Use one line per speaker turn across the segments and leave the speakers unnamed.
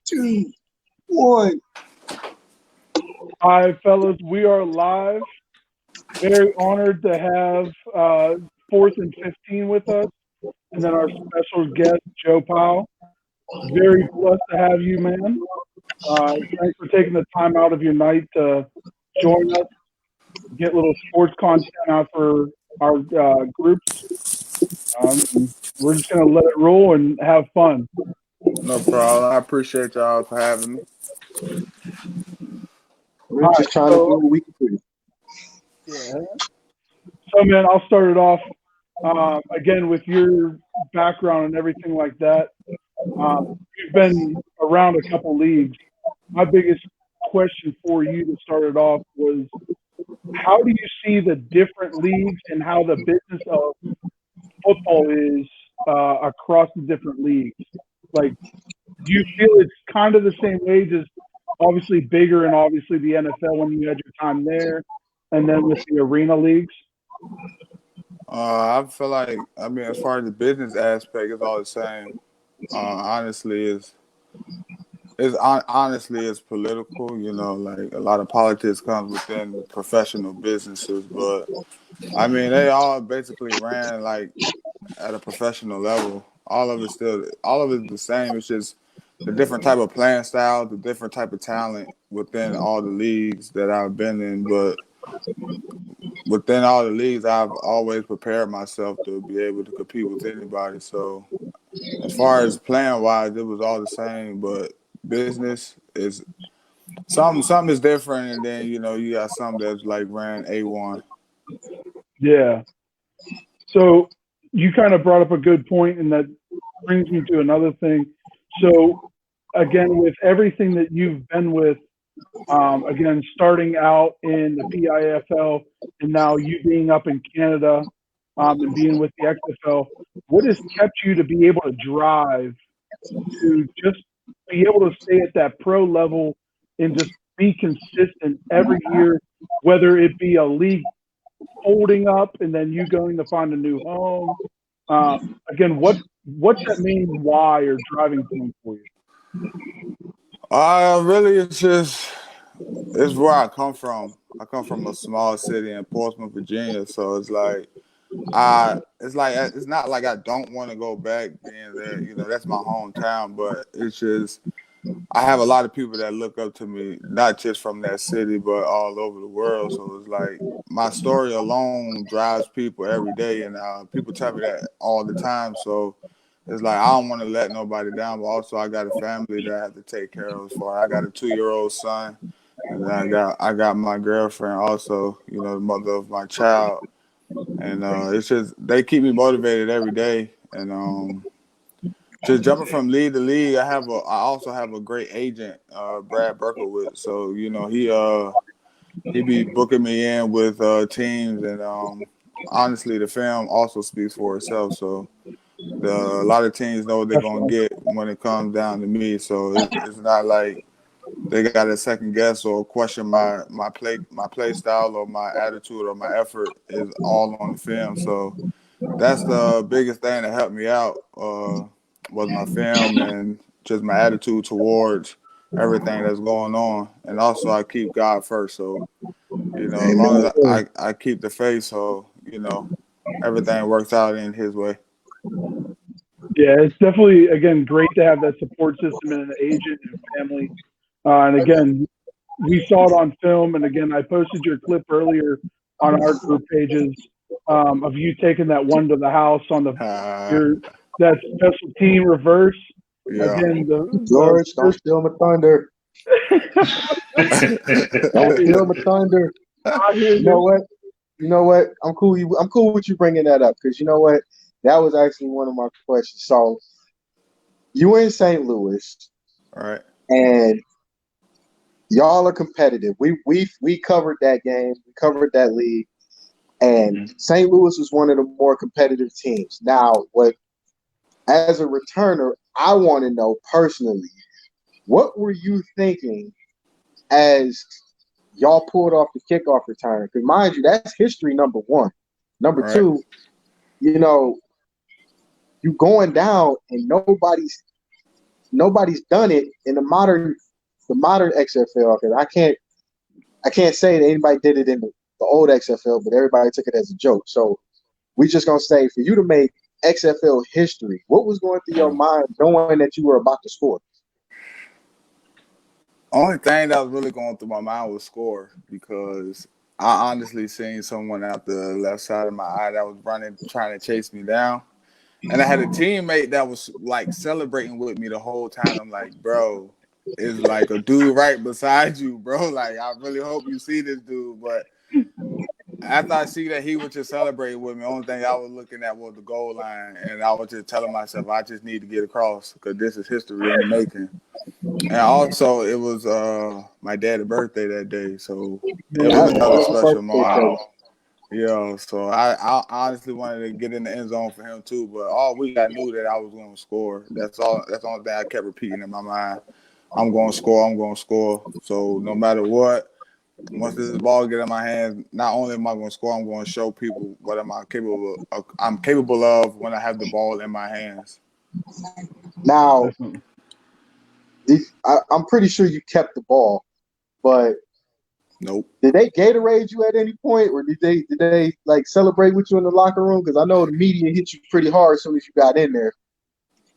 2, 1.
Hi, fellas. We are live. Very honored to have Fourth and 15 with us, and then our special guest, Joe Powell. Very blessed to have you, man. Thanks for taking the time out of your night to join us, get a little sports content out for our groups. We're just going to let it roll and have fun.
No problem. I appreciate y'all for having me.
We're
All right,
just trying to do what we can do.
yeah. So, man, I'll start it off again with your background and everything like that. You've been around a couple leagues. My biggest question for you to start it off was, how do you see the different leagues and how the business of football is across the different leagues? Like, do you feel it's kind of the same age as obviously bigger and obviously the NFL when you had your time there, and then with the arena leagues?
I feel like, as far as the business aspect, it's all the same. Honestly, it's political. Like a lot of politics comes within professional businesses, but they all basically ran like at a professional level. All of it's the same. It's just the different type of playing style, the different type of talent within all the leagues that I've been in. But within all the leagues, I've always prepared myself to be able to compete with anybody. So as far as playing wise, it was all the same. But business is something is different, and then you got some that's like ran A1.
Yeah. So you kind of brought up a good point, and that brings me to another thing. So again, with everything that you've been with, again, starting out in the PIFL and now you being up in Canada and being with the XFL, what has kept you to be able to drive to just be able to stay at that pro level and just be consistent every year, whether it be a league folding up and then you going to find a new home? Again, what's that main why or driving point for you?
Really, it's where I come from. I come from a small city in Portsmouth, Virginia, so it's not like I don't want to go back being there. That's my hometown, but it's just I have a lot of people that look up to me, not just from that city, but all over the world. So it's like my story alone drives people every day, and people tell me that all the time. So it's like I don't want to let nobody down, but also I got a family that I have to take care of. I got a 2-year-old son, and then I got my girlfriend also, the mother of my child, and it's just they keep me motivated every day, and just jumping from league to league, I also have a great agent, Brad Berkowitz. So he be booking me in with teams, and honestly, the film also speaks for itself. So a lot of teams know what they're gonna get when it comes down to me. So it's not like they got to second guess or question my play style or my attitude or my effort. Is all on the film. So that's the biggest thing that helped me out was my film and just my attitude towards everything that's going on. And also I keep God first. So, as long as I keep the faith, so, everything works out in his way.
Yeah, it's definitely, again, great to have that support system and an agent and family. And again, we saw it on film. And again, I posted your clip earlier on our group pages of you taking that one to the house on that special team reverse.
Yeah.
Again,
George, don't steal my thunder. Don't steal my thunder. You know what? I'm cool. I'm cool with you bringing that up because you know what? That was actually one of my questions. So you in St. Louis,
all right,
and y'all are competitive. We covered that game. We covered that league, and St. Louis was one of the more competitive teams. Now, as a returner, I want to know personally, what were you thinking as y'all pulled off the kickoff return? Because mind you, that's history number one. Number two, you going down and nobody's nobody's done it in the modern XFL. Because I can't say that anybody did it in the old XFL, but everybody took it as a joke. So we just gonna say for you to make XFL history, what was going through your mind knowing that you were about to score?
Only thing that was really going through my mind was score, because I honestly seen someone out the left side of my eye that was running, trying to chase me down. And I had a teammate that was like celebrating with me the whole time. I'm like, bro, it's like a dude right beside you, bro. Like, I really hope you see this dude. But after I see that he was just celebrating with me, the only thing I was looking at was the goal line. And I was just telling myself, I just need to get across, because this is history in the making. And also, it was my dad's birthday that day. So it was
Happy
another special
birthday,
moment.
Kevin.
Yeah, so I honestly wanted to get in the end zone for him too, but all week I knew that I was going to score. That's all. That's the only thing I kept repeating in my mind. I'm going to score. I'm going to score. So no matter what, once this ball get in my hands, not only am I going to score, I'm going to show people what am I capable of. I'm capable of when I have the ball in my hands.
Now,
Definitely.
I'm pretty sure you kept the ball, but
Nope.
did they Gatorade you at any point, or did they like celebrate with you in the locker room? Because I know the media hit you pretty hard as soon as you got in there.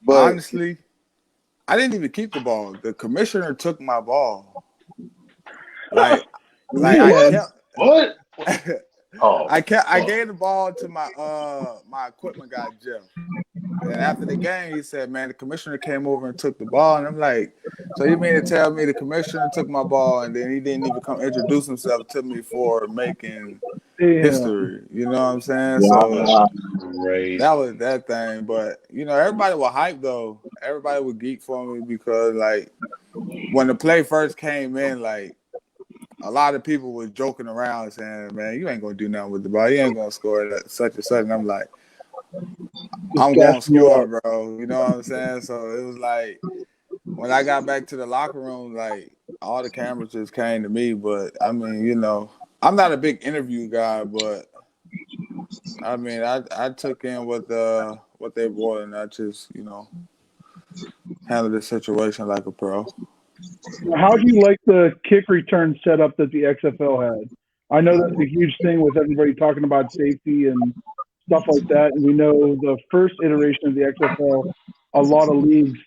But
Honestly, I didn't even keep the ball. The commissioner took my ball. Like, I
Man,
kept.
What? Oh,
I gave the ball to my equipment guy Jeff, and after the game he said, "Man, the commissioner came over and took the ball," and I'm like, "So you mean to tell me the commissioner took my ball and then he didn't even come introduce himself to me for making
damn.
history?" You know what I'm saying? So
wow,
crazy.
that was that thing. But everybody was hyped though. Everybody was geek for me, because like when the play first came in, like, a lot of people were joking around saying, "Man, you ain't gonna do nothing with the ball. You ain't gonna score that such and such." And I'm like,
Just
"I'm gonna
gassing you
score,
up.
bro." You know what I'm saying? So it was like when I got back to the locker room, like all the cameras just came to me. But I mean, I'm not a big interview guy, but I mean, I took in what they brought, and I just handled the situation like a pro.
How do you like the kick return setup that the XFL had? I know that's a huge thing with everybody talking about safety and stuff like that. And we know the first iteration of the XFL, a lot of leagues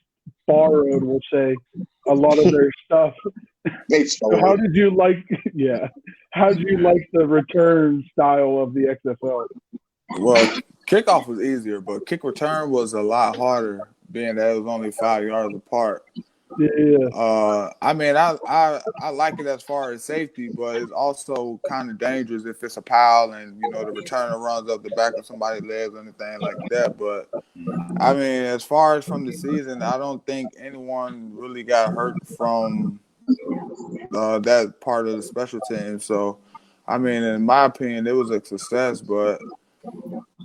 borrowed, we'll say, a lot of their stuff.
they
So
stole
how
it.
did you like, yeah, how did you like the return style of the XFL?
Well, kickoff was easier, but kick return was a lot harder, being that it was only 5 yards apart.
Yeah,
I mean, I like it as far as safety, but it's also kind of dangerous if it's a pile and the returner runs up the back of somebody's legs or anything like that. But I mean, as far as from the season, I don't think anyone really got hurt from that part of the special team. So, I mean, in my opinion, it was a success. But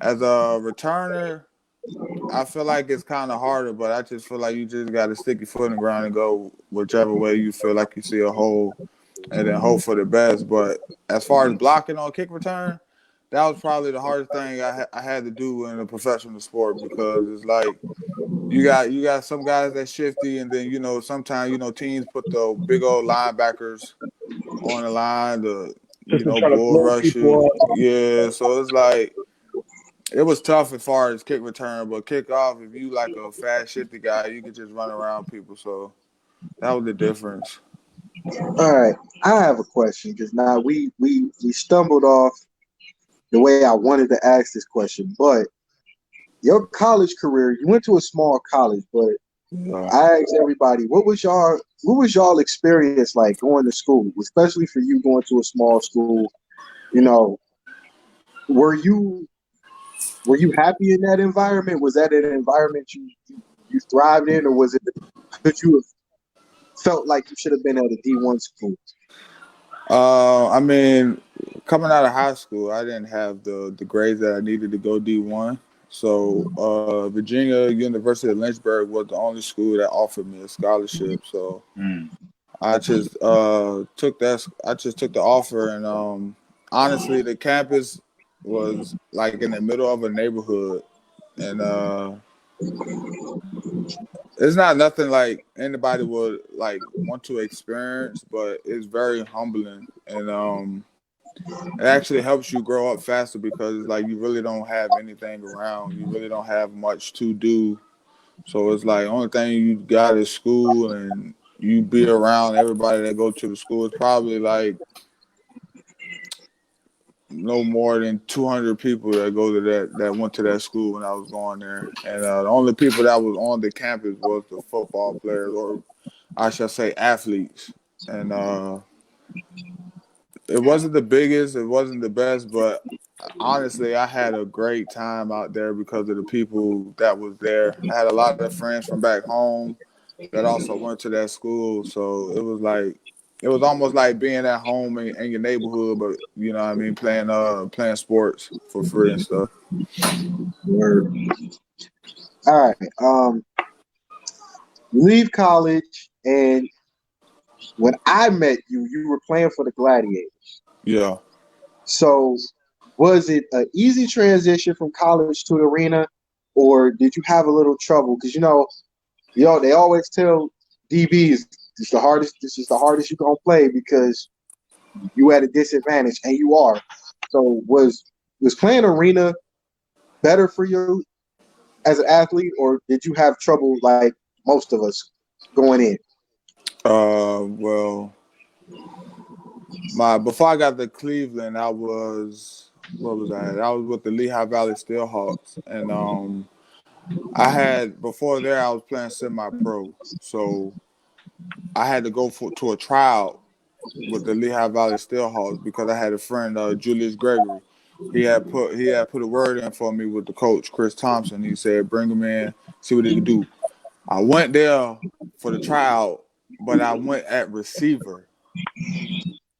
as a returner, I feel like it's kind of harder, but I just feel like you just got to stick your foot in the ground and go whichever way you feel like you see a hole, and then hope for the best. But as far as blocking on kick return, that was probably the hardest thing I had to do in a professional sport, because it's like you got some guys that shifty, and then sometimes teams put the big old linebackers on the line to
just to try to
bull
blow
rush
people
you.
up.
Yeah, so it's like it was tough as far as kick return, but kick off, if you like a fast, shifty guy, you could just run around people. So that was the difference.
All right, I have a question because now we stumbled off the way I wanted to ask this question, but your college career, you went to a small college, but
Yeah.
I asked everybody, what was y'all experience like going to school, especially for you going to a small school? You know, were you were you happy in that environment? Was that an environment you thrived in, or was it could you have felt like you should have been at a D1 school?
I mean, coming out of high school, I didn't have the grades that I needed to go D1. So Virginia University of Lynchburg was the only school that offered me a scholarship. So
Mm.
I just took that. I just took the offer, and honestly, the campus was like in the middle of a neighborhood, and It's not nothing like anybody would like want to experience, but it's very humbling, and it actually helps you grow up faster because it's like you really don't have anything around. You really don't have much to do. So it's like only thing you got is school, and you be around everybody that go to the school. It's probably like no more than 200 people that go to that went to that school when I was going there, and the only people that was on the campus was the football players, or I should say athletes, and it wasn't the biggest, it wasn't the best, but honestly, I had a great time out there because of the people that was there. I had a lot of friends from back home that also went to that school, so it was almost like being at home in your neighborhood, but you know what I mean, playing sports for free and stuff.
Word. All right. You leave college, and when I met you, you were playing for the Gladiators.
Yeah.
So, was it an easy transition from college to the arena, or did you have a little trouble? Because they always tell DBs it's the hardest. This is the hardest you're gonna play because you at a disadvantage, and you are. So, was playing arena better for you as an athlete, or did you have trouble like most of us going in?
Well, my before I got to Cleveland, I was what was I? At? I was with the Lehigh Valley Steelhawks, and I had before there I was playing semi-pro, so I had to go to a tryout with the Lehigh Valley Steelhawks because I had a friend, Julius Gregory. He had put a word in for me with the coach Chris Thompson. He said, "Bring him in, see what he could do." I went there for the tryout, but I went at receiver,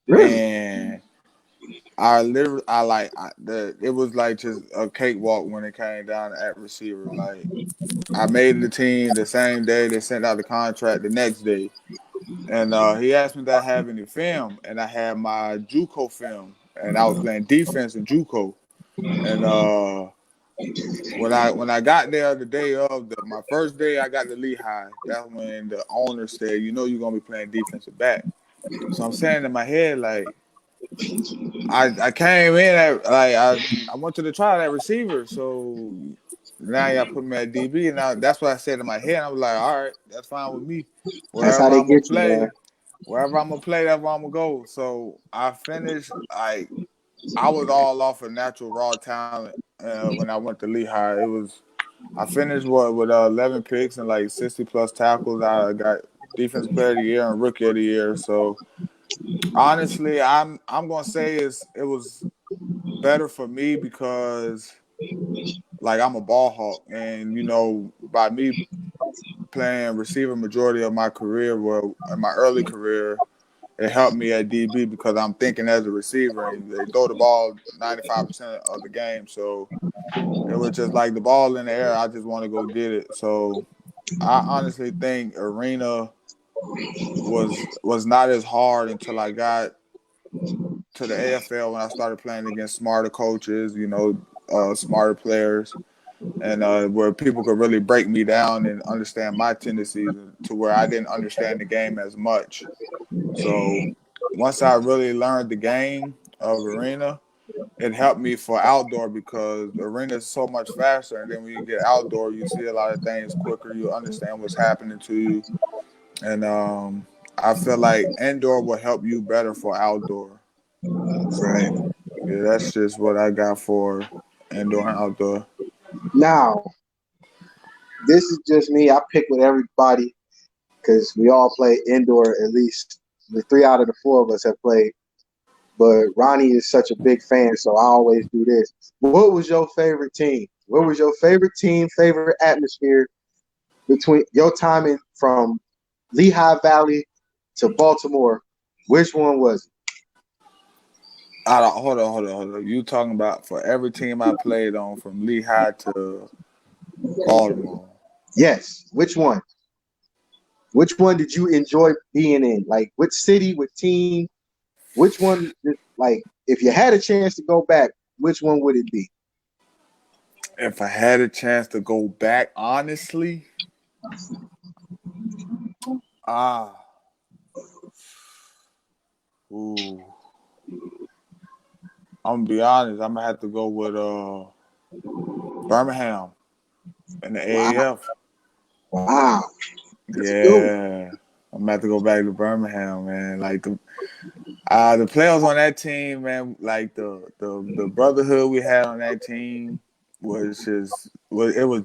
Really?
and I literally, it was like just a cakewalk when it came down at receiver. Like I made the team the same day. They sent out the contract the next day. And he asked me if I have any film, and I had my JUCO film, and I was playing defense in JUCO. And when I got there the day of my first day, I got to Lehigh. That's when the owner said, "You know, you're gonna be playing defensive back." So I'm saying in my head like, I came in at like I went to the trial at receiver, so now y'all put me at DB, and now that's what I said in my head. I was like, all right, that's fine with me.
That's how
Wherever
they
I'm gonna
get you, man.
play, wherever I'm gonna play, that's where I'm gonna go. So I finished like I was all off of natural raw talent when I went to Lehigh. I finished with 11 picks and like 60 plus tackles. I got defensive player of the year and rookie of the year. So honestly, I'm gonna say it was better for me because like I'm a ball hawk, and by me playing receiver majority of my career, well, in my early career, it helped me at DB because I'm thinking as a receiver, and they throw the ball 95% of the game. So it was just like the ball in the air. I just want to go get it. So I honestly think arena was not as hard until I got to the AFL when I started playing against smarter coaches, smarter players, and where people could really break me down and understand my tendencies to where I didn't understand the game as much. So once I really learned the game of arena, it helped me for outdoor because the arena is so much faster. And then when you get outdoor, you see a lot of things quicker. You understand what's happening to you. And I feel like indoor will help you better for outdoor.
Right.
So, yeah, that's just what I got for indoor and outdoor.
Now, this is just me. I pick with everybody because we all play indoor. At least the three out of the four of us have played. But Ronnie is such a big fan, so I always do this. What was your favorite team? What was your favorite team, favorite atmosphere between your timing from Lehigh Valley to Baltimore? Which one was it?
Hold on. You talking about for every team I played on from Lehigh to Baltimore?
Yes. Which one? Which one did you enjoy being in? Like, which city, which team? Which one? Like, if you had a chance to go back, which one would it be?
If I had a chance to go back, honestly, Ah, ooh. I'm gonna be honest. I'm gonna have to go with Birmingham and the
Wow,
AAF.
wow, that's a good one.
Yeah, I'm gonna have to go back to Birmingham, man. Like the players on that team, man. Like the brotherhood we had on that team it was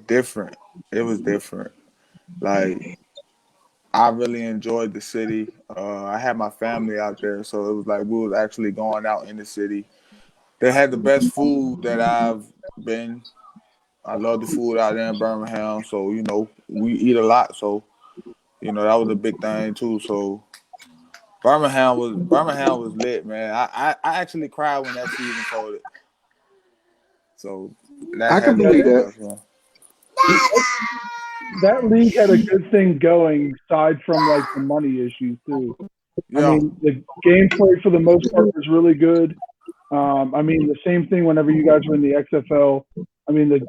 different. It was different. Like I really enjoyed the city. I had my family out there, so it was like we was actually going out in the city. They had the best food that I've been. I love the food out there in Birmingham, so we eat a lot. So that was a big thing too. So Birmingham was lit, man. I actually cried when that season folded. So that
I can
had to
Yeah,
be
believe
the
that.
best one.
that league had a good thing going, aside from like the money issues too. I
Yeah,
mean, the gameplay for the most part was really good. I mean, the same thing whenever you guys were in the XFL. I mean, the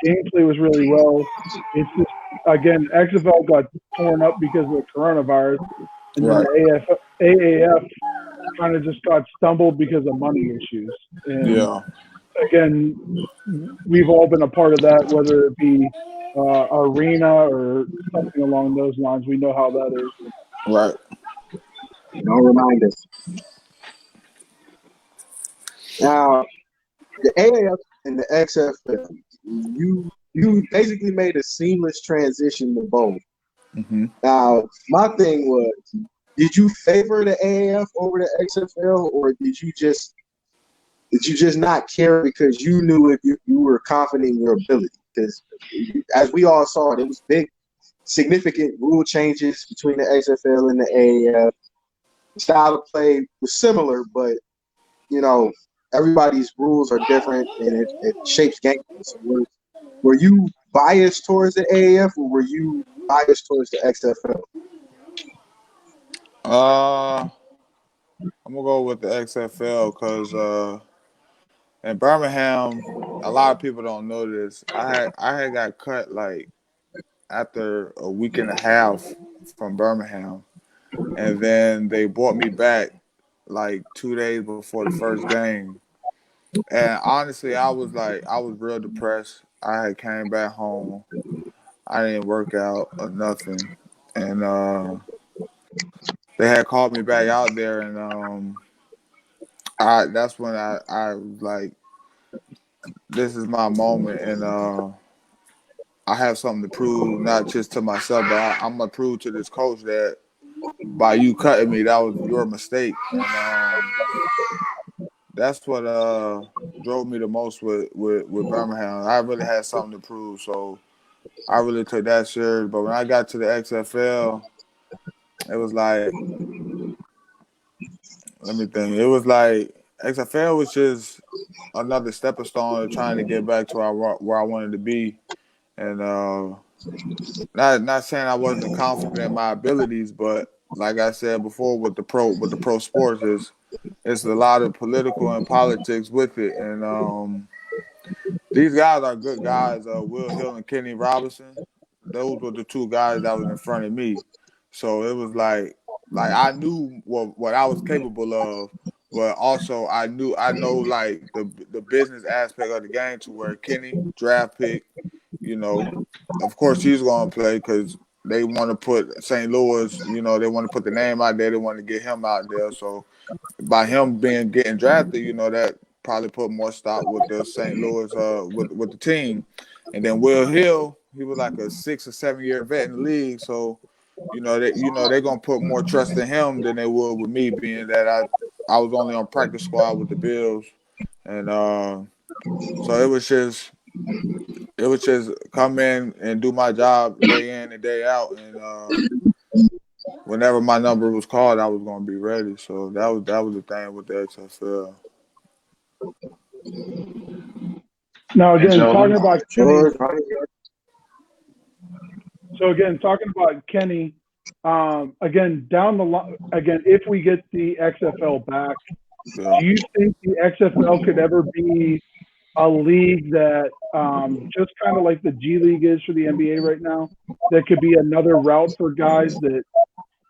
gameplay was really well. It's just again, XFL got torn up because of the coronavirus, and then
right.
the AAF kind of just got stumbled because of money issues. And
Yeah,
again, we've all been a part of that, whether it be arena or something along those lines. We know how that is.
right.
Don't remind us. Now, the AAF and the XFL, you basically made a seamless transition to both.
Hmm.
Now, my thing was, did you favor the AAF over the XFL, or did you just not care because you knew if you were confident in your ability? Because as we all saw, there was big, significant rule changes between the XFL and the AAF. The style of play was similar, but you know everybody's rules are different, and it shapes games. So were you biased towards the AAF, or were you biased towards the XFL?
I'm gonna go with the XFL because in Birmingham, a lot of people don't know this. I had got cut like after a week and a half from Birmingham, and then they brought me back like 2 days before the first game. And honestly, I was real depressed. I had came back home. I didn't work out or nothing, and they had called me back out there, and I that's when I was like, this is my moment, and I have something to prove, not just to myself, but I'm gonna prove to this coach that by you cutting me, that was your mistake, and that's what drove me the most with Birmingham. I really had something to prove, so I really took that serious. But when I got to the XFL, it was like, let me think. It was like XFL was just another stepping stone of trying to get back to where I wanted to be, and not saying I wasn't confident in my abilities, but like I said before, with the pro sports is it's a lot of political and politics with it, and these guys are good guys. Will Hill and Kenny Robinson, those were the two guys that was in front of me. So it was like I knew what I was capable of, but also I know like the business aspect of the game to where Kenny draft pick, you know, of course he's going to play because they want to put St. Louis, they want to put the name out there. They want to get him out there. So by him getting drafted, that probably put more stock with the St. Louis with the team. And then Will Hill, he was like a 6 or 7 year vet in the league, so they're gonna put more trust in him than they would with me, being that I was only on practice squad with the Bills, and so it was just come in and do my job day in and day out, and whenever my number was called, I was gonna be ready. So that was the thing with the XFL.
Now,
And
again, talking
gentlemen,
about Kenny.
George, right?
So again, talking about Kenny. Again, down the line. Again, if we get the XFL back,
Yeah.
do you think the XFL could ever be a league that just kind of like the G League is for the NBA right now, that could be another route for guys that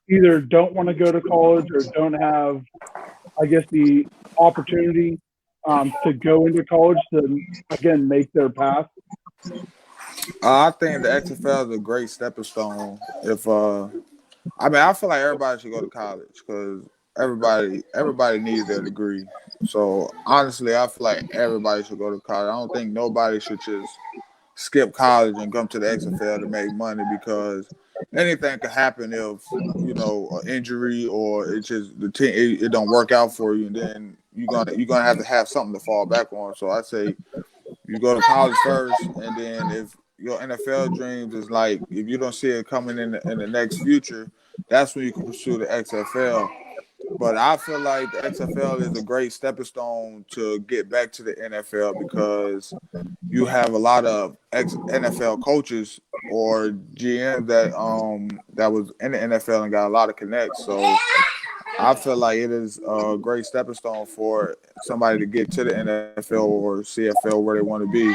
either don't want to go to college or don't have, I guess, the opportunity to go into college to, again, make their path?
I think the XFL is a great stepping stone. If I mean, I feel like everybody should go to college because everybody needs their degree. So honestly, I feel like everybody should go to college. I don't think nobody should just skip college and come to the XFL to make money because anything could happen if an injury or it just the team it don't work out for you, and then you're gonna have something to fall back on. So I say you go to college first, and then if your NFL dreams is like if you don't see it coming in the next future, that's when you can pursue the XFL. But I feel like the XFL is a great stepping stone to get back to the NFL because you have a lot of ex-NFL coaches or GMs that was in the NFL and got a lot of connects. So I feel like it is a great stepping stone for somebody to get to the NFL or CFL where they want to be.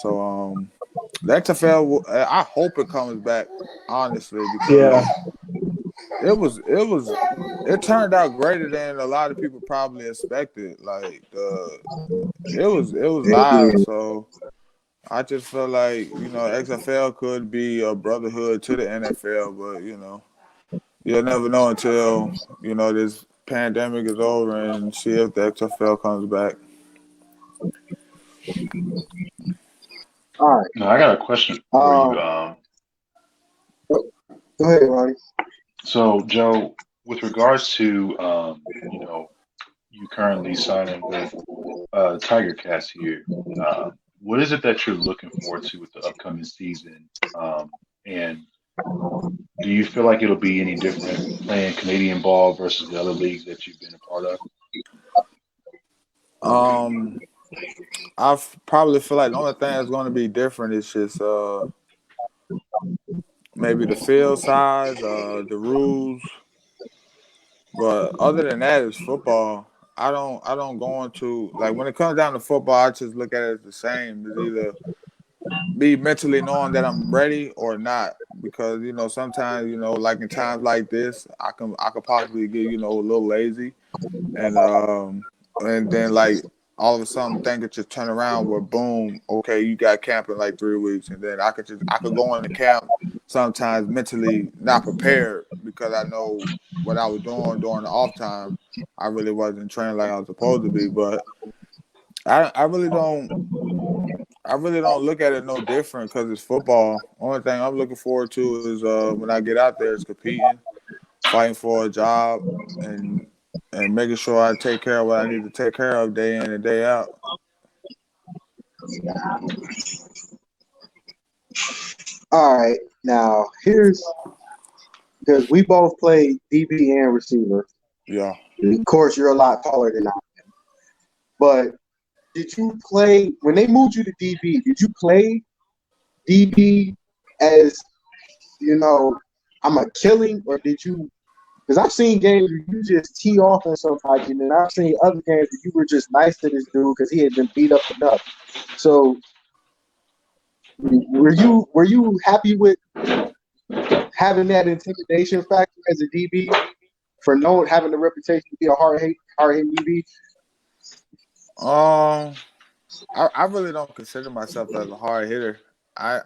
So the XFL, I hope it comes back honestly because
Yeah.
it turned out greater than a lot of people probably expected. Like it was
It
live,
did.
so I just feel like XFL could be a brotherhood to the NFL, but you'll never know until this pandemic is over and see if the XFL comes back.
All right.
No, I got a question for you.
Go ahead, Ronnie.
So Joe, with regards to you currently signing with Tiger Cats here, what is it that you're looking forward to with the upcoming season? And do you feel like it'll be any different playing Canadian ball versus the other leagues that you've been a part of?
Um, probably feel like the only thing that's going to be different is just maybe the field size, the rules. But other than that, it's football. I don't go into like when it comes down to football, I just look at it as the same. It's either be mentally knowing that I'm ready or not. Because sometimes like in times like this, I could possibly get a little lazy, and and then like all of a sudden things could just turn around where boom, okay, you got camp in like 3 weeks, and then I could go into camp sometimes mentally not prepared because I know what I was doing during the off time. I really wasn't trained like I was supposed to be, but I really don't. I really don't look at it no different because it's football. Only thing I'm looking forward to is when I get out there is competing, fighting for a job, and making sure I take care of what I need to take care of day in and day out.
All right. Now, here's because we both play DB and receiver.
Yeah.
Of course, you're a lot taller than I am. But did you play when they moved you to DB? Did you play DB as I'm a killing, or did you? Because I've seen games where you just tee off on somebody, and then I've seen other games where you were just nice to this dude because he had been beat up enough. So, were you happy with having that intimidation factor as a DB for having the reputation to be a hard hit DB?
Um, I really don't consider myself as a hard hitter. I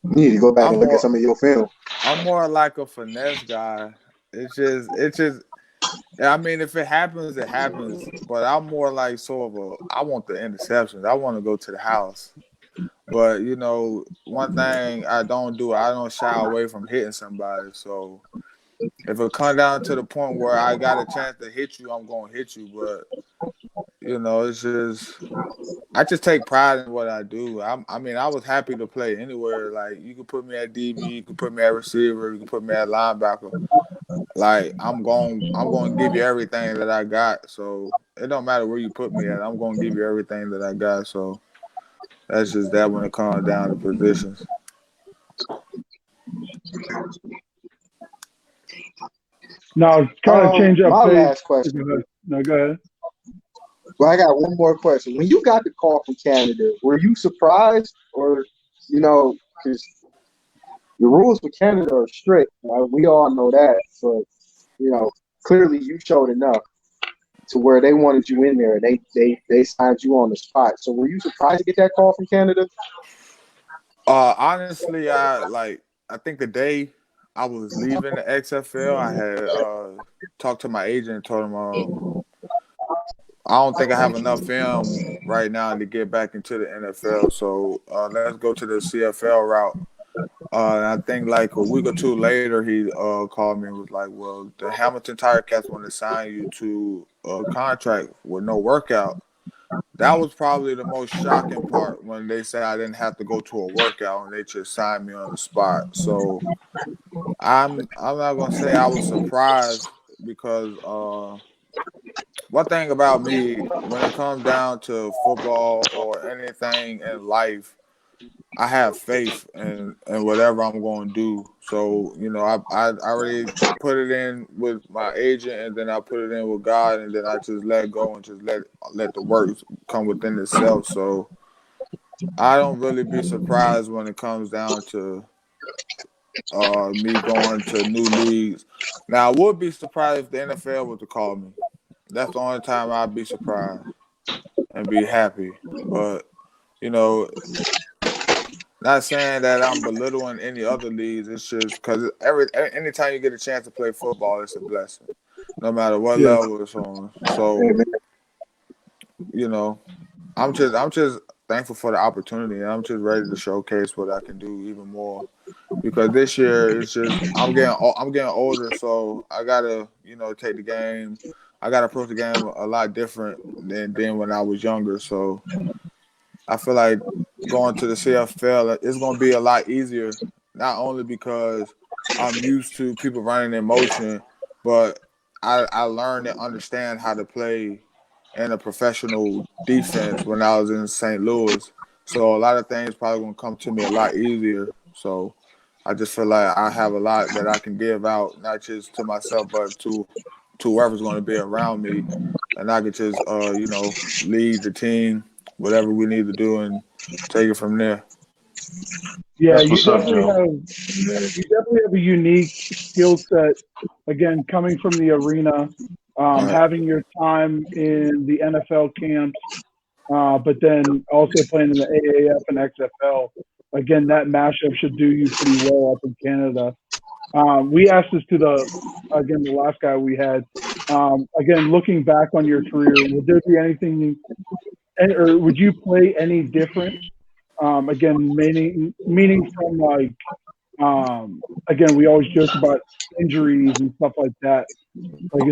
You need to go back
I'm
and look at
more
some of your film.
I'm more like a finesse guy. It's just. I mean, if it happens, it happens. But I'm more like sort of I want the interceptions. I want to go to the house. But one thing I don't do, I don't shy away from hitting somebody. So if it comes down to the point where I got a chance to hit you, I'm gonna hit you. But it's just I just take pride in what I do. I mean, I was happy to play anywhere. Like you could put me at DB, you could put me at receiver, you could put me at linebacker. Like I'm going to give you everything that I got. So it don't matter where you put me at. I'm going to give you everything that I got. So that's just that when it comes down to positions.
Now, kind of change up
My
pace.
last question.
No, go ahead.
Well, I got one more question. When you got the call from Canada, were you surprised, or because the rules for Canada are strict. We all know that, but clearly you showed enough to where they wanted you in there. They signed you on the spot. So were you surprised to get that call from Canada?
Honestly, I think the day I was leaving the XFL, I had talked to my agent and told him I don't think I have enough film right now to get back into the NFL. So let's go to the CFL route. And I think like a week or two later, he called me and was like, "Well, the Hamilton Tiger Cats want to sign you to a contract with no workout." That was probably the most shocking part when they said I didn't have to go to a workout and they just signed me on the spot. So I'm not gonna say I was surprised because one thing about me when it comes down to football or anything in life, I have faith in whatever I'm going to do. So I already put it in with my agent, and then I put it in with God, and then I just let go and just let the work come within itself. So I don't really be surprised when it comes down to me going to new leagues. Now I would be surprised if the NFL were to call me. That's the only time I'd be surprised and be happy. But you know, not saying that I'm belittling any other leagues. It's just because anytime you get a chance to play football, it's a blessing, no matter what
Yeah.
level it's on. So you know, I'm just thankful for the opportunity, and I'm just ready to showcase what I can do even more. Because this year it's just I'm getting older, so I gotta take the game. I gotta approach the game a lot different than when I was younger. So I feel like going to the CFL is going to be a lot easier, not only because I'm used to people running in motion, but I learned and understand how to play in a professional defense when I was in St. Louis. So a lot of things probably going to come to me a lot easier. So I just feel like I have a lot that I can give out, not just to myself, but to whoever's going to be around me, and I could just lead the team, whatever we need to do, and take it from there.
Yeah,
That's what's up, Joe.
you definitely have a unique skill set. Again, coming from the arena,
All right.
having your time in the NFL camps, but then also playing in the AAF and XFL. Again, that mashup should do you pretty well up in Canada. We asked this to the last guy we had. Again, looking back on your career, would there be anything, or would you play any different? Again, meaning from like, again, we always joke about injuries and stuff like that. Like,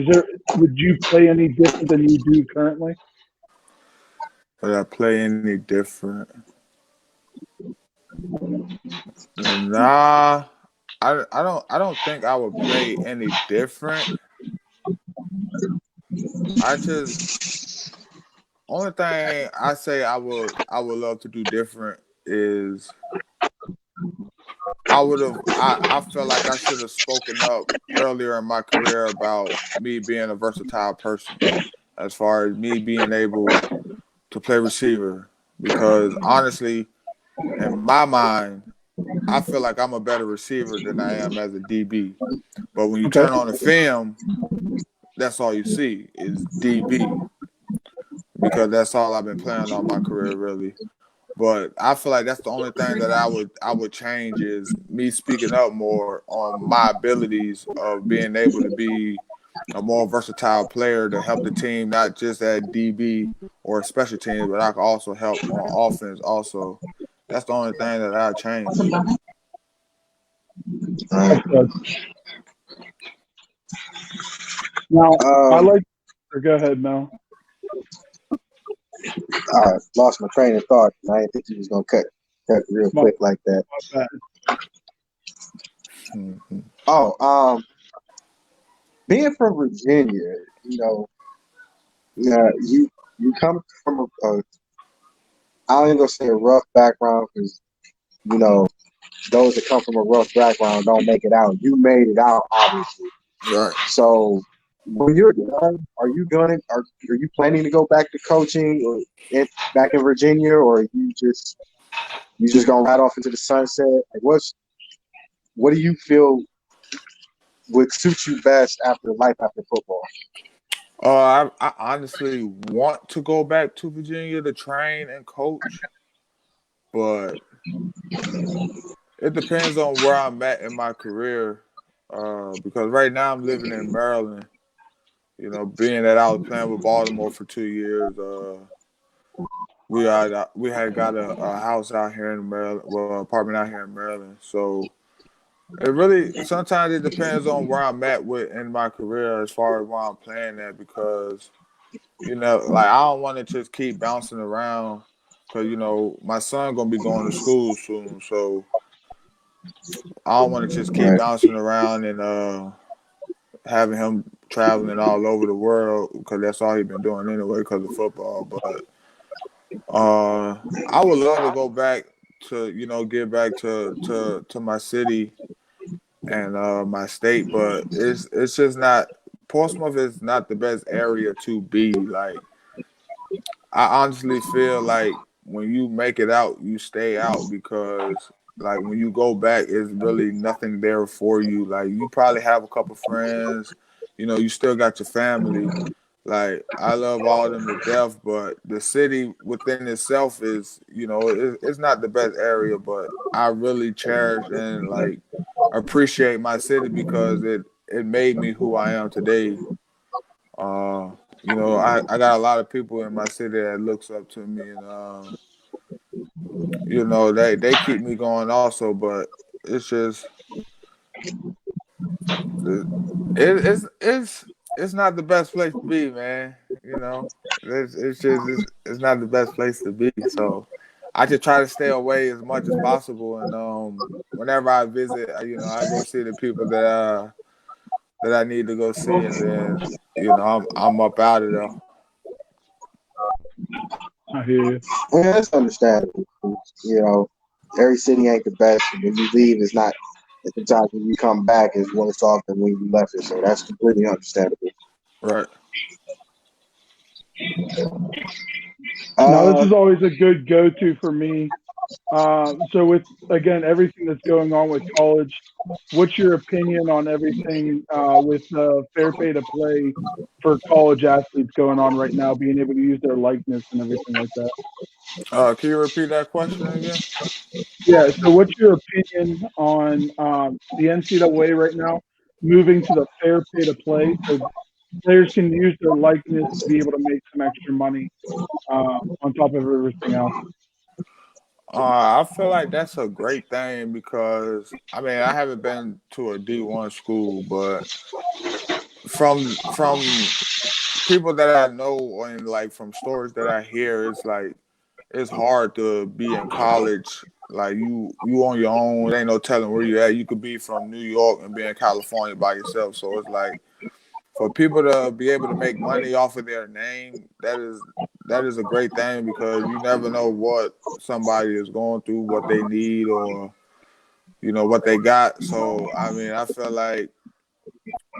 would you play any different than you do currently?
Would I play any different? Nah, I don't think I would play any different. I just only thing I say I would love to do different is I felt like I should have spoken up earlier in my career about me being a versatile person as far as me being able to play receiver, because honestly, in my mind, I feel like I'm a better receiver than I am as a DB. But when you
Okay.
turn on the film, that's all you see is DB, because that's all I've been playing all my career really. But I feel like that's the only thing that I would change is me speaking up more on my abilities of being able to be a more versatile player to help the team, not just at DB or special teams, but I can also help on offense also. That's the only thing that I change.
That's good. Now, I
Um,
like. Or go ahead, Mel.
I lost my train of thought. I didn't think you was gonna cut real
My,
quick like that.
my bad.
Mm-hmm.
Oh, being from Virginia, you come from I ain't gonna say a rough background because you know those that come from a rough background don't make it out. You made it out, obviously.
Right.
So when you're done, are you planning to go back to coaching or back in Virginia, or are you just gonna ride off into the sunset? Like, what do you feel would suit you best after life after football?
I honestly want to go back to Virginia to train and coach, but it depends on where I'm at in my career. Because right now I'm living in Maryland. Being that I was playing with Baltimore for 2 years, we had got a house out here in Maryland, well, apartment out here in Maryland. So it really sometimes it depends on where I'm at with in my career as far as where I'm playing at because like I don't want to just keep bouncing around because my son gonna be going to school soon, so I don't want to just keep
Right.
bouncing around and having him traveling all over the world because that's all he's been doing anyway because of football. But I would love to go back to get back to my city and my state, but it's just not. Portsmouth is not the best area to be. Like I honestly feel like when you make it out, you stay out because like when you go back, it's really nothing there for you. Like you probably have a couple friends, you still got your family. Like I love all of them to death, but the city within itself is, it's not the best area. But I really cherish and like appreciate my city because it made me who I am today. Uh, I got a lot of people in my city that looks up to me, and they keep me going also. But it's just it, it's not the best place to be, man. It's not the best place to be. So I just try to stay away as much as possible, and whenever I visit, I go see the people that I need to go see, and then I'm up out of there.
I hear you.
Well, that's understandable. You know, every city ain't the best. And when you leave, it's not. At the time when you come back, is worse off than when you left it. So that's completely understandable.
Right.
Now, this
Uh,
is always a good go-to for me. So, with again everything that's going on with college, what's your opinion on everything with fair pay to play for college athletes going on right now, being able to use their likeness and everything like that?
Can you repeat that question again?
Yeah. So, what's your opinion on the NCAA right now moving to the fair pay to play, so players can use their likeness to be able to make some extra money on top of everything else?
I feel like that's a great thing because I mean I haven't been to a D1 school, but from people that I know and like from stories that I hear, it's like it's hard to be in college. Like you on your own, there ain't no telling where you at. You could be from New York and be in California by yourself. So it's like for people to be able to make money off of their name, that is a great thing because you never know what somebody is going through, what they need, or what they got. So I mean, I feel like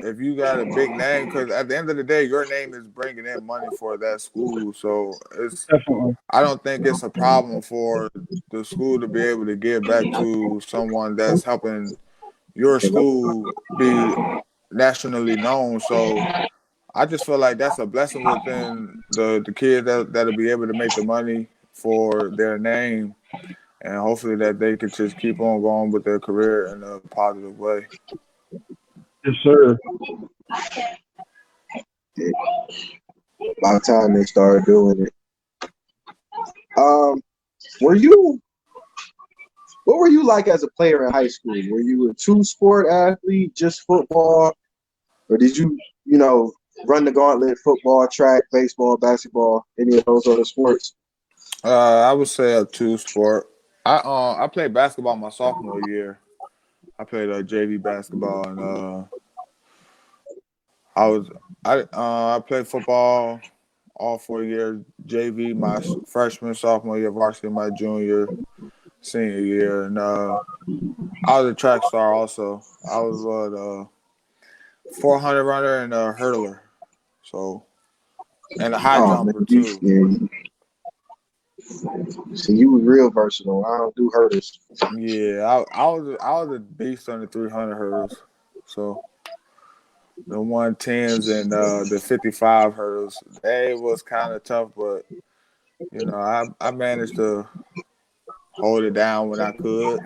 if you got a big name, because at the end of the day, your name is bringing in money for that school. So
Definitely.
I don't think it's a problem for the school to be able to give back to someone that's helping your school be nationally known. So I just feel like that's a blessing within the kids that'll be able to make the money for their name, and hopefully that they can just keep on going with their career in a positive way.
Yes, sir.
by the time they started doing it, um, were you? What were you like as a player in high school? Were you a two-sport athlete, just football, or did you, run the gauntlet, football, track, baseball, basketball, any of those other sports?
I would say a two sport. I played basketball my sophomore year. I played JV basketball, and I was I played football all 4 years. JV my freshman, sophomore year, varsity my junior, senior year, and I was a track star also. I was 400 runner and a hurdler. So and a high
Oh man,
jumper too.
see, you was real versatile. I don't do hurdles.
Yeah, I was a beast on the 300 hurdles. So the 110s and the 55 hurdles, they was kind of tough, but I managed to hold it down when I could.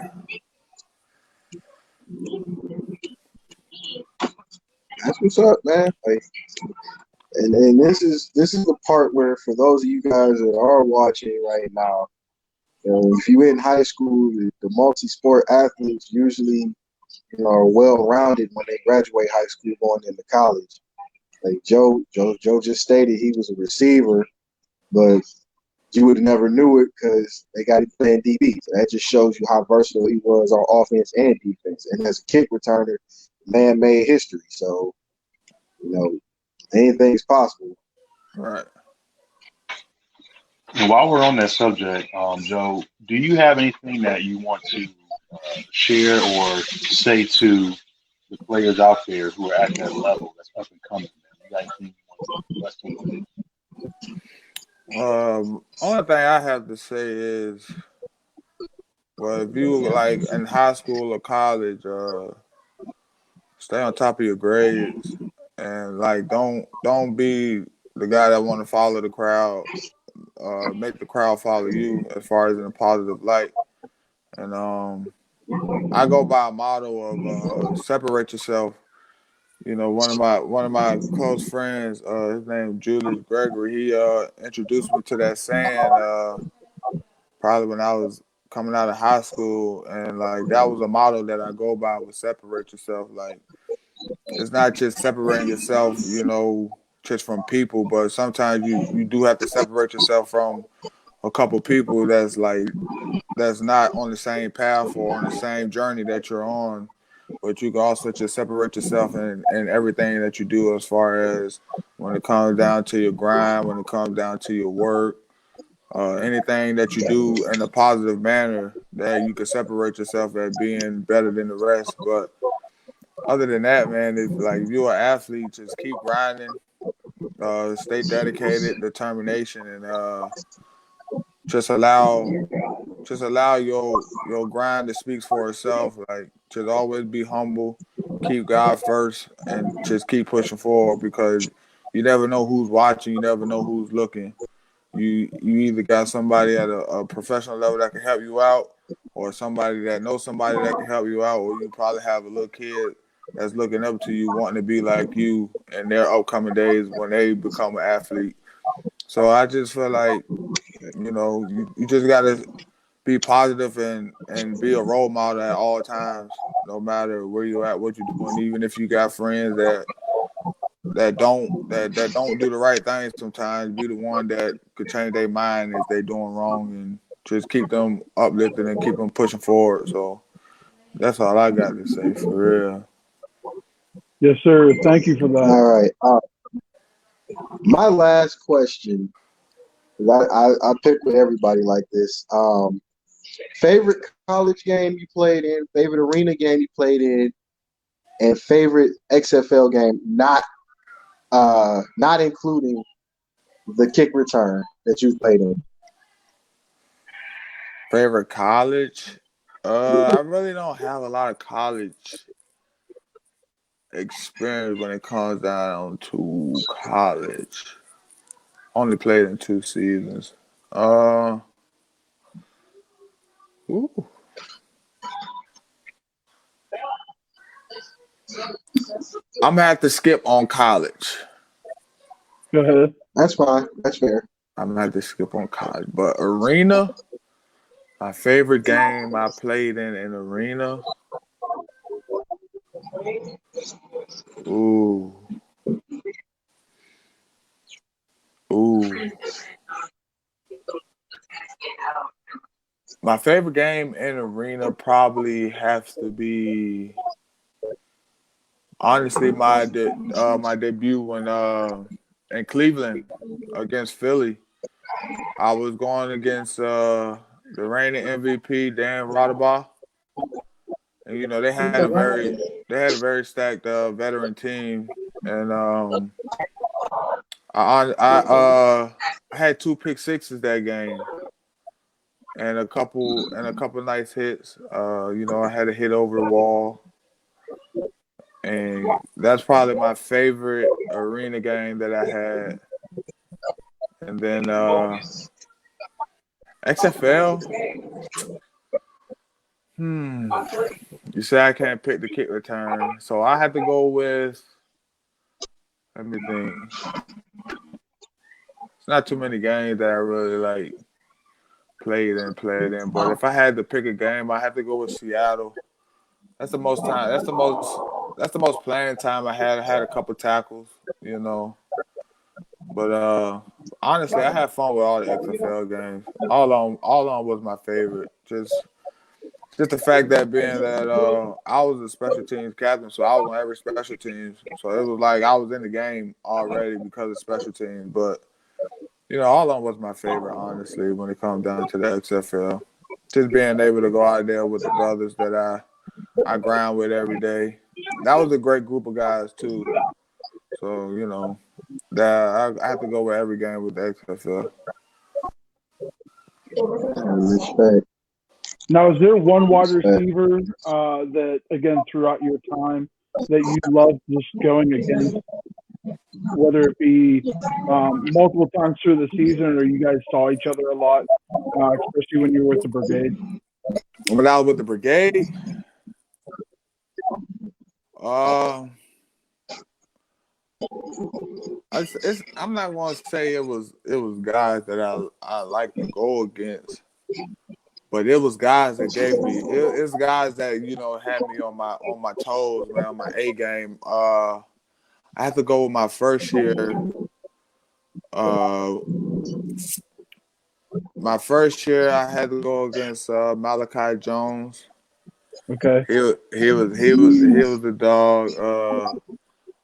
That's what's up, man. Like, and this is the part where for those of you guys that are watching right now, if you in high school, the multi-sport athletes usually are well-rounded when they graduate high school going into college. Like Joe just stated he was a receiver, but you would have never knew it because they got him playing DB. So that just shows you how versatile he was on offense and defense. And as a kick returner, man made history. So, anything's possible.
Right.
And while we're on that subject, Joe, do you have anything that you want to share or say to the players out there who are at that level that's up and coming? Man? You got anything you want to press to them?
Only thing I have to say is, well, if you like in high school or college, stay on top of your grades and like don't be the guy that want to follow the crowd. Make the crowd follow you as far as in a positive light. And I go by a motto of separate yourself. One of my close friends, his name Julius Gregory, he introduced me to that saying probably when I was coming out of high school, and like that was a motto that I go by was separate yourself. Like it's not just separating yourself, just from people, but sometimes you do have to separate yourself from a couple people that's not on the same path or on the same journey that you're on, but you can also just separate yourself in everything that you do as far as when it comes down to your grind, when it comes down to your work, anything that you do in a positive manner that you can separate yourself as being better than the rest. But other than that, man, if you're an athlete, just keep grinding, stay dedicated, determination, and just allow just allow your grind to speak for itself. Like just always be humble, keep God first, and just keep pushing forward because you never know who's watching, you never know who's looking. You either got somebody at a professional level that can help you out, or somebody that knows somebody that can help you out, or you probably have a little kid that's looking up to you, wanting to be like you in their upcoming days when they become an athlete. So I just feel like you just gotta be positive and be a role model at all times, no matter where you're at, what you're doing. Even if you got friends that don't do the right things, sometimes be the one that could change their mind if they're doing wrong, and just keep them uplifted and keep them pushing forward. So that's all I got to say for real.
Yes, sir. Thank you for that.
All right. My last question, 'cause I pick with everybody like this. Favorite college game you played in, favorite arena game you played in, and favorite XFL game, not including the kick return that you played in.
Favorite college? I really don't have a lot of college experience when it comes down to college. Only played in 2 seasons. Uh, ooh. I'm gonna have to skip on college.
Go ahead.
That's fine. That's fair.
I'm gonna have to skip on college, but arena. My favorite game I played in arena. Ooh, ooh. My favorite game in arena probably has to be honestly my debut when in Cleveland against Philly. I was going against the reigning MVP Dan Rodabaugh, and they had a very stacked veteran team, and I had two pick sixes that game, and a couple nice hits. I had a hit over the wall, and that's probably my favorite arena game that I had. And then XFL. You say I can't pick the kick return, so I have to go with. Let me think. It's not too many games that I really played in. But if I had to pick a game, I have to go with Seattle. That's the most time. That's the most playing time I had. I had a couple tackles, you know. But honestly, I had fun with all the XFL games. All on was my favorite. Just the fact that being that I was a special teams captain, so I was on every special teams. So it was like I was in the game already because of special teams. But all on was my favorite, honestly, when it comes down to the XFL. Just being able to go out there with the brothers that I grind with every day. That was a great group of guys too. So that I have to go with every game with the XFL.
Respect.
Now, is there one wide receiver that, again, throughout your time that you love just going against, whether it be multiple times through the season or you guys saw each other a lot, especially when you were with the brigade?
When I was with the brigade, I'm not going to say it was guys that I like to go against, but it was guys that gave me it's guys that had me on my toes, man, on my A game. I have to go with my first year. My first year, I had to go against Malachi Jones.
Okay.
He was the dog.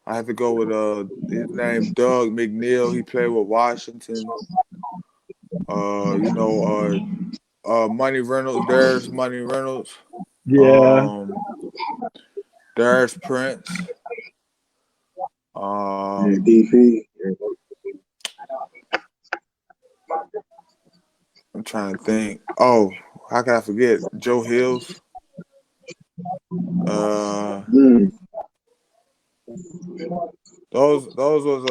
I had to go with his name Doug McNeil. He played with Washington. Money Reynolds. There's Money Reynolds.
Yeah.
There's Prince.
DP.
I'm trying to think. Oh, how can I forget Joe Hills? Those was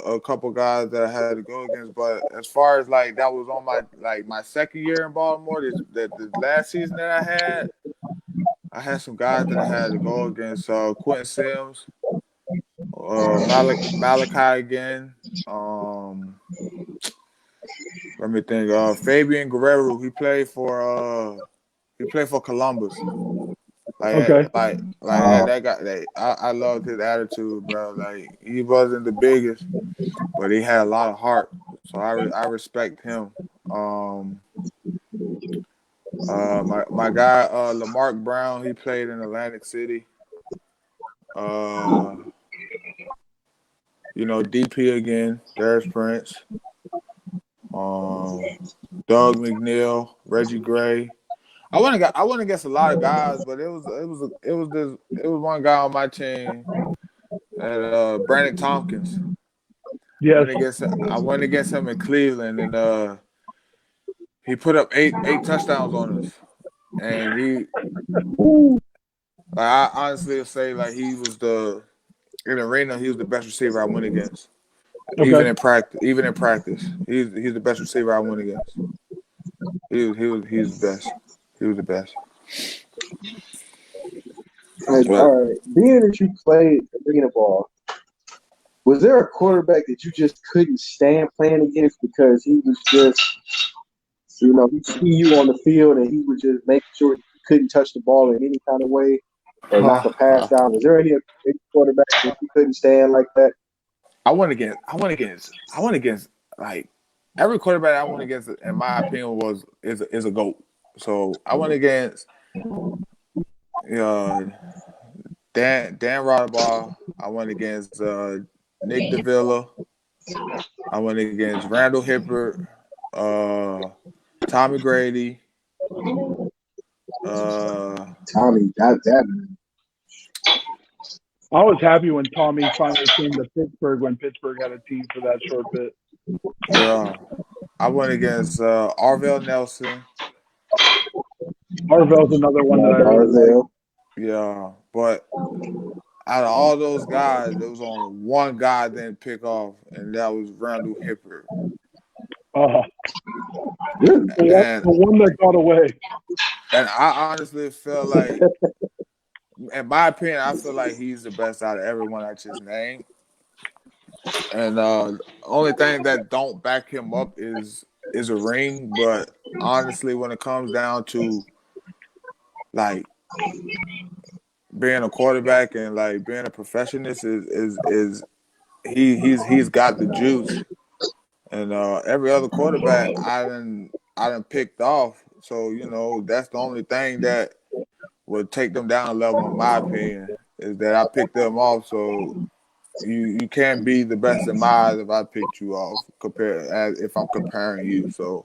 a couple guys that I had to go against, but as far as that was on my second year in Baltimore. The last season that I had some guys that I had to go against. Quentin Sims, Malachi again. Let me think. Fabian Guerrero. He played for Columbus.
Okay.
That guy. I loved his attitude, bro. He wasn't the biggest, but he had a lot of heart. So I respect him. My guy Lamarck Brown. He played in Atlantic City. DP again. There's Prince. Doug McNeil, Reggie Gray. I went against a lot of guys, but it was one guy on my team, Brandon Tompkins.
Yes.
I went against him in Cleveland, and he put up eight touchdowns on us, and I honestly say he was in the arena, he was the best receiver I went against.
Okay.
Even in practice, he's the best receiver I went against. He's the best. He was the best.
All right. Being that you played arena ball, was there a quarterback that you just couldn't stand playing against because he was just, he'd see you on the field and he would just make sure you couldn't touch the ball in any kind of way or knock a pass down? Was there any quarterback that you couldn't stand like that?
I went against every quarterback I went against, in my opinion, is a GOAT. So I went against Dan Roddenbaugh. I went against Nick Davila. I went against Randall Hibbert, Tommy Grady.
Tommy, that
I was happy when Tommy finally came to Pittsburgh when Pittsburgh had a team for that short bit.
Yeah. I went against Arvell Nelson.
Arvell's another one that I really like.
Darville.
Yeah. But out of all those guys, there was only one guy I didn't pick off, and that was Randall Hipper.
Uh,
Really?
And
the one that got away.
I honestly feel like, in my opinion, I feel like he's the best out of everyone I just named. And the only thing that don't back him up is a ring. But honestly, when it comes down to like being a quarterback and like being a perfectionist, is he's got the juice. And every other quarterback I done picked off. So that's the only thing that would take them down a level, in my opinion, is that I picked them off. So you can't be the best in my eyes if I picked you off if I'm comparing you. So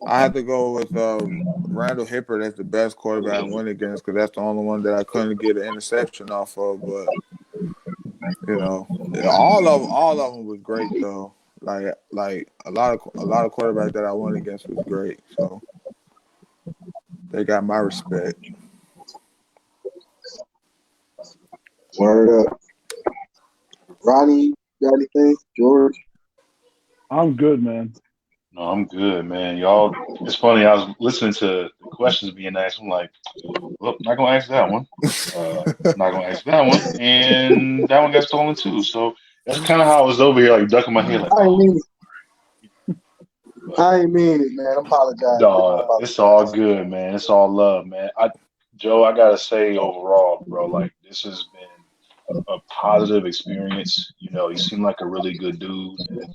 I had to go with Randall Hipper. That's the best quarterback I went against because that's the only one that I couldn't get an interception off of. But all of them was great though. Like a lot of quarterbacks that I went against was great. So they got my respect.
Word up. Ronnie, got anything? George?
I'm good, man.
No, I'm good, man. Y'all, it's funny. I was listening to the questions being asked. I'm like, well, not gonna ask that one. Not gonna ask that one, and that one got stolen too. So that's kind of how I was over here, like ducking my head, like,
I ain't
oh,
mean it. I ain't mean it, man. I apologize.
dog, it's all good, man. It's all love, man. Joe, I gotta say, overall, bro, like this has been a positive experience. You seem like a really good dude, and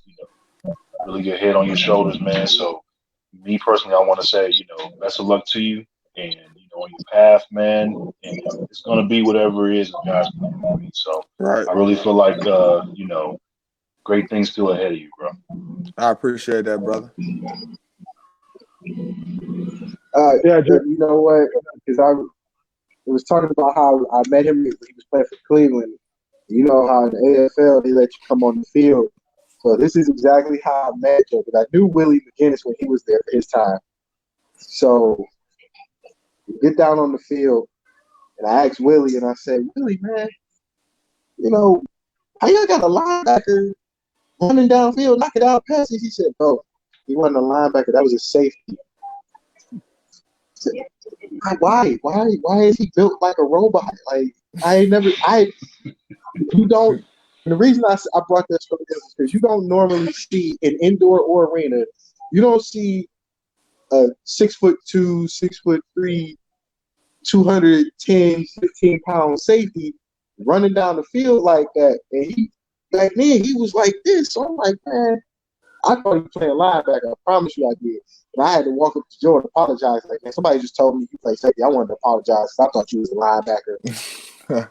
really good head on your shoulders, man. So, me personally, I want to say, best of luck to you, and on your path, man. And it's gonna be whatever it is God's plan. So,
Right.
I really feel like, great things still ahead of you, bro.
I appreciate that, brother.
Yeah,
You know what? Because I was talking about how I met him when he was playing for Cleveland. You know how in the AFL they let you come on the field. So this is exactly how I met Joe. Because I knew Willie McGinnis when he was there for his time. So we get down on the field, and I asked Willie, and I said, Willie, man, how y'all got a linebacker running downfield, knock it out passes? He said, no, he wasn't a linebacker. That was a safety. Said, why is he built like a robot? Like you don't. And the reason I brought that story up is because you don't normally see in indoor or arena, you don't see a 6'2", 6'3", 210, 15-pound safety running down the field like that. And back then he was like this. So I'm like, man, I thought he was playing linebacker. I promise you I did. And I had to walk up to Joe and apologize. Like, man, somebody just told me you play safety. I wanted to apologize. I thought you was a linebacker.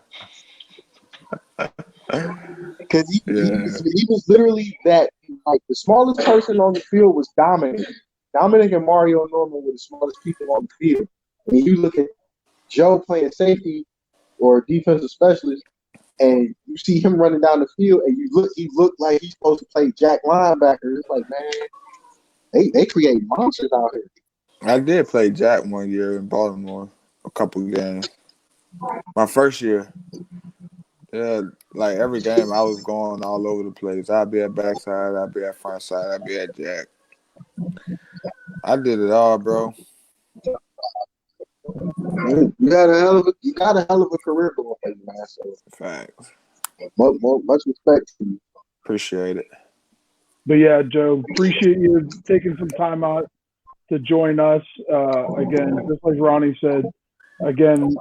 Because he was literally that. Like, the smallest person on the field was Dominic. Dominic and Mario Norman were the smallest people on the field. When you look at Joe playing safety or defensive specialist, and you see him running down the field, and he looked like he's supposed to play Jack linebacker. It's like, man, they create monsters out here.
I did play Jack one year in Baltimore, a couple of games. My first year, yeah, like every game I was going all over the place. I'd be at backside, I'd be at front side, I'd be at Jack. I did it all, bro.
You got a hell of a career going for you, man. So
Facts.
much respect to you.
Appreciate it.
but yeah, Joe, appreciate you taking some time out to join us. Again, just like Ronnie said, again,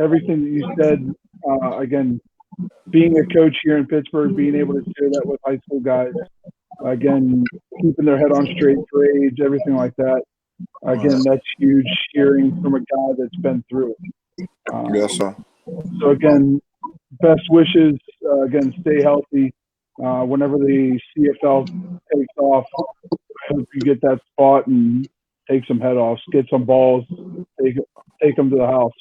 everything that you said, again, being a coach here in Pittsburgh, being able to share that with high school guys, again, keeping their head on straight for age, everything like that. Again, that's huge hearing from a guy that's been through it.
Yes, sir.
So again, best wishes. Again, stay healthy. Whenever the CFL takes off, I hope you get that spot and take some head offs, get some balls, take them to the house.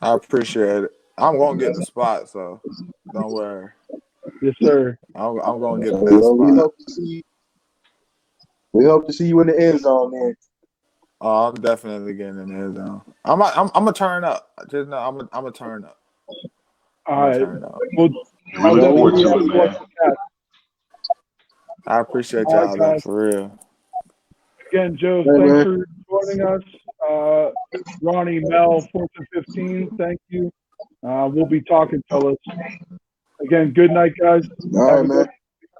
I appreciate it. I'm gonna get the spot, so don't worry.
Yes, sir.
I'm gonna get in that
Well, we
spot.
hope to see. We hope to see you in the end zone, man.
Oh, I'm definitely getting in the end zone. I'm gonna turn up. Just know I'm gonna turn up.
All
I'm gonna
right.
turn up.
Well,
We look forward to it, man.
I appreciate
All right,
y'all though,
guys.
for real.
Again, Joe,
Hey,
thanks
man.
for joining us. Ronnie, Mel, 4th and 15, thank you. We'll be talking, fellas. Again, good night, guys.
All
Have
right,
a
man.
good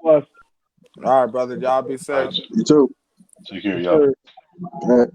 one.
All right, brother. Y'all be
All right,
safe.
You too.
take care,
Yes,
y'all.
sir.
All right.